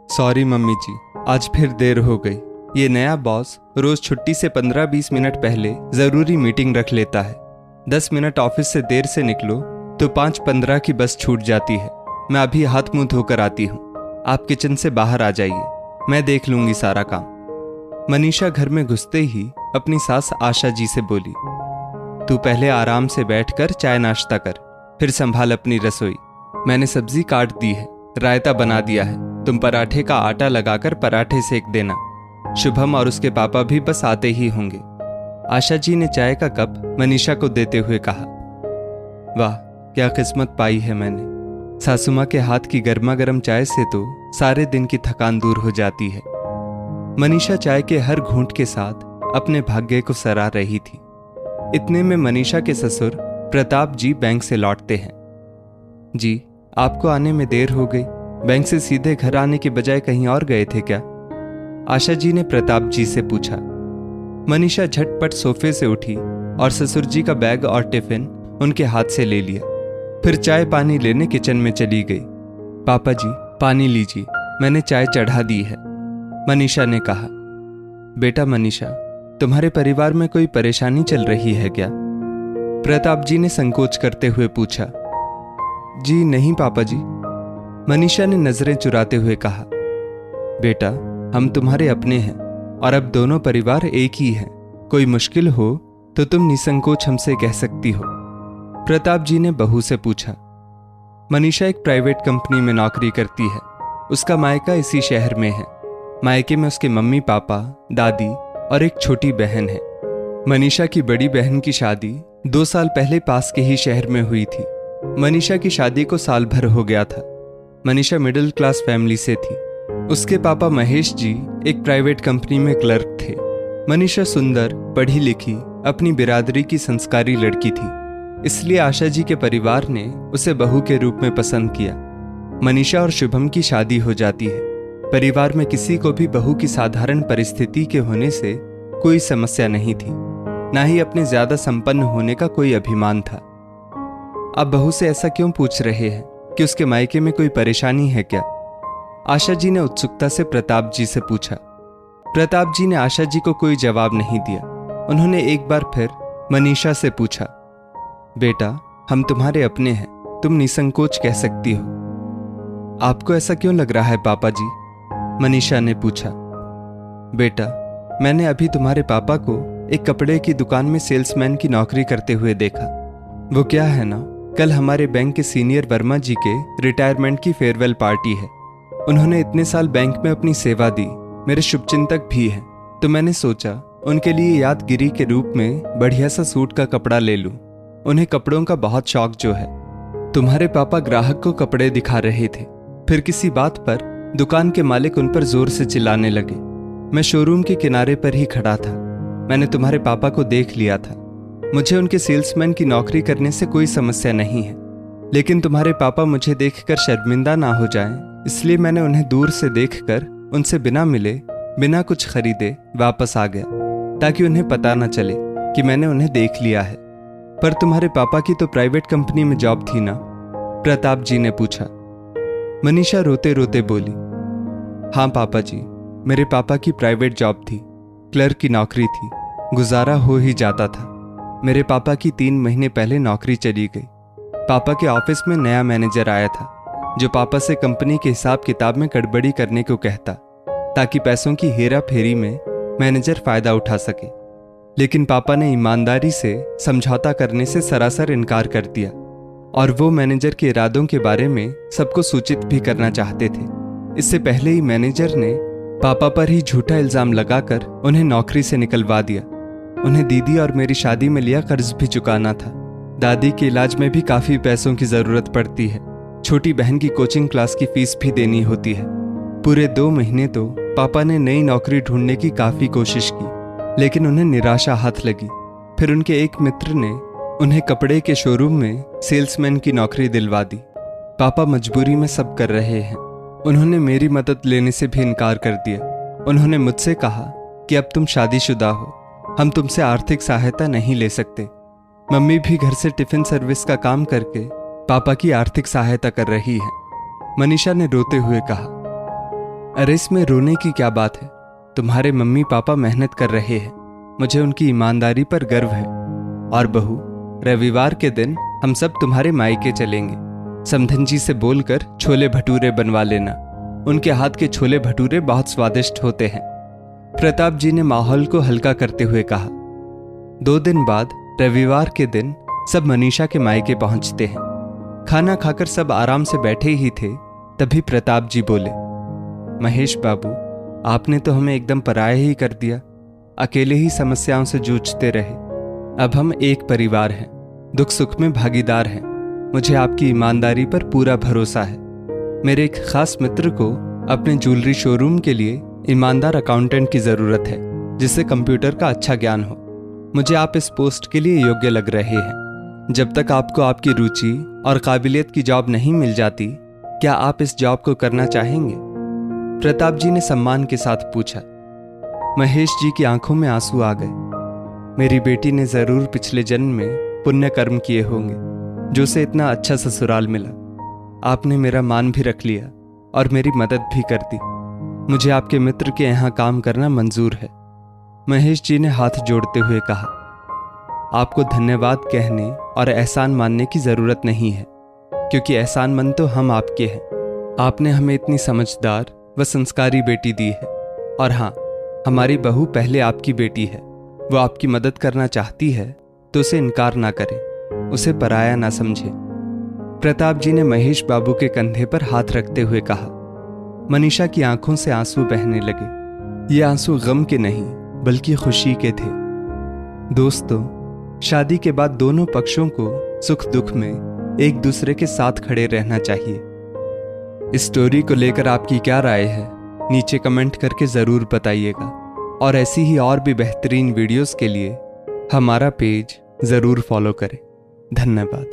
Sorry mummy जी, आज फिर देर हो गई। ये नया बॉस रोज छुट्टी से 15-20 मिनट पहले जरूरी मीटिंग रख लेता है। 10 मिनट ऑफिस से देर से निकलो तो 5:15 की बस छूट जाती है। मैं अभी हाथ मुंह धोकर आती हूँ, आप किचन से बाहर आ जाइए, मैं देख लूंगी सारा काम। मनीषा घर में घुसते ही अपनी सास आशा जी से बोली, तू पहले आराम से बैठकर चाय नाश्ता कर, फिर संभाल अपनी रसोई। मैंने सब्जी काट दी है, रायता बना दिया है, तुम पराठे का आटा लगाकर पराठे सेक देना। शुभम और उसके पापा भी बस आते ही होंगे। आशा जी ने चाय का कप मनीषा को देते हुए कहा, वाह क्या किस्मत पाई है मैंने। सासू माँ के हाथ की गर्मा गर्म चाय से तो सारे दिन की थकान दूर हो जाती है। मनीषा चाय के हर घूंट के साथ अपने भाग्य को सराह रही थी। इतने में मनीषा के ससुर प्रताप जी बैंक से लौटते हैं। जी, आपको आने में देर हो गई, बैंक से सीधे घर आने के बजाय कहीं और गए थे क्या? आशा जी ने प्रताप जी से पूछा। मनीषा झटपट सोफे से उठी और ससुर जी का बैग और टिफिन उनके हाथ से ले लिया, फिर चाय पानी लेने किचन में चली गई। पापा जी पानी लीजिए, मैंने चाय चढ़ा दी है, मनीषा ने कहा। बेटा मनीषा, तुम्हारे परिवार में कोई परेशानी चल रही है क्या? प्रताप जी ने संकोच करते हुए पूछा। जी नहीं पापा जी, मनीषा ने नजरें चुराते हुए कहा। बेटा, हम तुम्हारे अपने हैं और अब दोनों परिवार एक ही हैं। कोई मुश्किल हो तो तुम निसंकोच हमसे कह सकती हो, प्रताप जी ने बहू से पूछा। मनीषा एक प्राइवेट कंपनी में नौकरी करती है। उसका मायका इसी शहर में है। मायके में उसके मम्मी पापा, दादी और एक छोटी बहन है। मनीषा की बड़ी बहन की शादी 2 साल पहले पास के ही शहर में हुई थी। मनीषा की शादी को साल भर हो गया था। मनीषा मिडिल क्लास फैमिली से थी। उसके पापा महेश जी एक प्राइवेट कंपनी में क्लर्क थे। मनीषा सुंदर, पढ़ी लिखी, अपनी बिरादरी की संस्कारी लड़की थी, इसलिए आशा जी के परिवार ने उसे बहू के रूप में पसंद किया। मनीषा और शुभम की शादी हो जाती है। परिवार में किसी को भी बहू की साधारण परिस्थिति के होने से कोई समस्या नहीं थी, ना ही अपने ज्यादा संपन्न होने का कोई अभिमान था। आप बहू से ऐसा क्यों पूछ रहे हैं कि उसके मायके में कोई परेशानी है क्या? आशा जी ने उत्सुकता से प्रताप जी से पूछा। प्रताप जी ने आशा जी को कोई जवाब नहीं दिया। उन्होंने एक बार फिर मनीषा से पूछा, बेटा हम तुम्हारे अपने हैं, तुम निसंकोच कह सकती हो। आपको ऐसा क्यों लग रहा है पापा जी? मनीषा ने पूछा। बेटा, मैंने अभी तुम्हारे पापा को एक कपड़े की दुकान में सेल्समैन की नौकरी करते हुए देखा। वो क्या है ना, कल हमारे बैंक के सीनियर वर्मा जी के रिटायरमेंट की फेयरवेल पार्टी है। उन्होंने इतने साल बैंक में अपनी सेवा दी, मेरे शुभचिंतक भी हैं, तो मैंने सोचा उनके लिए यादगिरी के रूप में बढ़िया सा सूट का कपड़ा ले लूं। उन्हें कपड़ों का बहुत शौक जो है। तुम्हारे पापा ग्राहक को कपड़े दिखा रहे थे, फिर किसी बात पर दुकान के मालिक उन पर जोर से चिल्लाने लगे। मैं शोरूम के किनारे पर ही खड़ा था। मैंने तुम्हारे पापा को देख लिया था। मुझे उनके सेल्समैन की नौकरी करने से कोई समस्या नहीं है, लेकिन तुम्हारे पापा मुझे देखकर शर्मिंदा ना हो जाएं, इसलिए मैंने उन्हें दूर से देखकर उनसे बिना मिले, बिना कुछ खरीदे वापस आ गया, ताकि उन्हें पता न चले कि मैंने उन्हें देख लिया है। पर तुम्हारे पापा की तो प्राइवेट कंपनी में जॉब थी ना? प्रताप जी ने पूछा। मनीषा रोते रोते बोली, हाँ पापा जी, मेरे पापा की प्राइवेट जॉब थी, क्लर्क की नौकरी थी, गुजारा हो ही जाता था। मेरे पापा की 3 महीने पहले नौकरी चली गई। पापा के ऑफिस में नया मैनेजर आया था, जो पापा से कंपनी के हिसाब किताब में गड़बड़ी करने को कहता, ताकि पैसों की हेरा फेरी में मैनेजर फायदा उठा सके। लेकिन पापा ने ईमानदारी से समझौता करने से सरासर इनकार कर दिया, और वो मैनेजर के इरादों के बारे में सबको सूचित भी करना चाहते थे। इससे पहले ही मैनेजर ने पापा पर ही झूठा इल्जाम लगाकर उन्हें नौकरी से निकलवा दिया। उन्हें दीदी और मेरी शादी में लिया कर्ज भी चुकाना था। दादी के इलाज में भी काफी पैसों की जरूरत पड़ती है। छोटी बहन की कोचिंग क्लास की फीस भी देनी होती है। पूरे 2 महीने तो पापा ने नई नौकरी ढूंढने की काफी कोशिश की, लेकिन उन्हें निराशा हाथ लगी। फिर उनके एक मित्र ने उन्हें कपड़े के शोरूम में सेल्समैन की नौकरी दिलवा दी। पापा मजबूरी में सब कर रहे हैं। उन्होंने मेरी मदद लेने से भी इनकार कर दिया। उन्होंने मुझसे कहा कि अब तुम शादीशुदा हो, हम तुमसे आर्थिक सहायता नहीं ले सकते। मम्मी भी घर से टिफिन सर्विस का काम करके पापा की आर्थिक सहायता कर रही है, मनीषा ने रोते हुए कहा। अरे इसमें रोने की क्या बात है? तुम्हारे मम्मी पापा मेहनत कर रहे हैं, मुझे उनकी ईमानदारी पर गर्व है। और बहू, रविवार के दिन हम सब तुम्हारे मायके चलेंगे। समधन जी से बोलकर छोले भटूरे बनवा लेना, उनके हाथ के छोले भटूरे बहुत स्वादिष्ट होते हैं। प्रताप जी ने माहौल को हल्का करते हुए कहा। 2 दिन बाद रविवार के दिन सब मनीषा के मायके पहुंचते हैं। खाना खाकर सब आराम से बैठे ही थे, तभी प्रताप जी बोले, महेश बाबू, आपने तो हमें एकदम पराया ही कर दिया। अकेले ही समस्याओं से जूझते रहे। अब हम एक परिवार हैं, दुख सुख में भागीदार हैं। मुझे आपकी ईमानदारी पर पूरा भरोसा है। मेरे एक खास मित्र को अपने ज्वेलरी शोरूम के लिए ईमानदार अकाउंटेंट की ज़रूरत है, जिससे कंप्यूटर का अच्छा ज्ञान हो। मुझे आप इस पोस्ट के लिए योग्य लग रहे हैं। जब तक आपको आपकी रुचि और काबिलियत की जॉब नहीं मिल जाती, क्या आप इस जॉब को करना चाहेंगे? प्रताप जी ने सम्मान के साथ पूछा। महेश जी की आंखों में आंसू आ गए। मेरी बेटी ने जरूर पिछले जन्म में पुण्य कर्म किए होंगे, जो उसे इतना अच्छा ससुराल मिला। आपने मेरा मान भी रख लिया और मेरी मदद भी कर दी। मुझे आपके मित्र के यहाँ काम करना मंजूर है। महेश जी ने हाथ जोड़ते हुए कहा, आपको धन्यवाद कहने और एहसान मानने की जरूरत नहीं है, क्योंकि एहसानमंद तो हम आपके हैं। आपने हमें इतनी समझदार व संस्कारी बेटी दी है। और हाँ, हमारी बहू पहले आपकी बेटी है। वो आपकी मदद करना चाहती है तो उसे इनकार ना करें, उसे पराया ना समझे। प्रताप जी ने महेश बाबू के कंधे पर हाथ रखते हुए कहा। मनीषा की आंखों से आंसू बहने लगे। ये आंसू गम के नहीं, बल्कि खुशी के थे। दोस्तों, शादी के बाद दोनों पक्षों को सुख दुख में एक दूसरे के साथ खड़े रहना चाहिए। इस स्टोरी को लेकर आपकी क्या राय है, नीचे कमेंट करके ज़रूर बताइएगा। और ऐसी ही और भी बेहतरीन वीडियोस के लिए हमारा पेज ज़रूर फॉलो करें। धन्यवाद।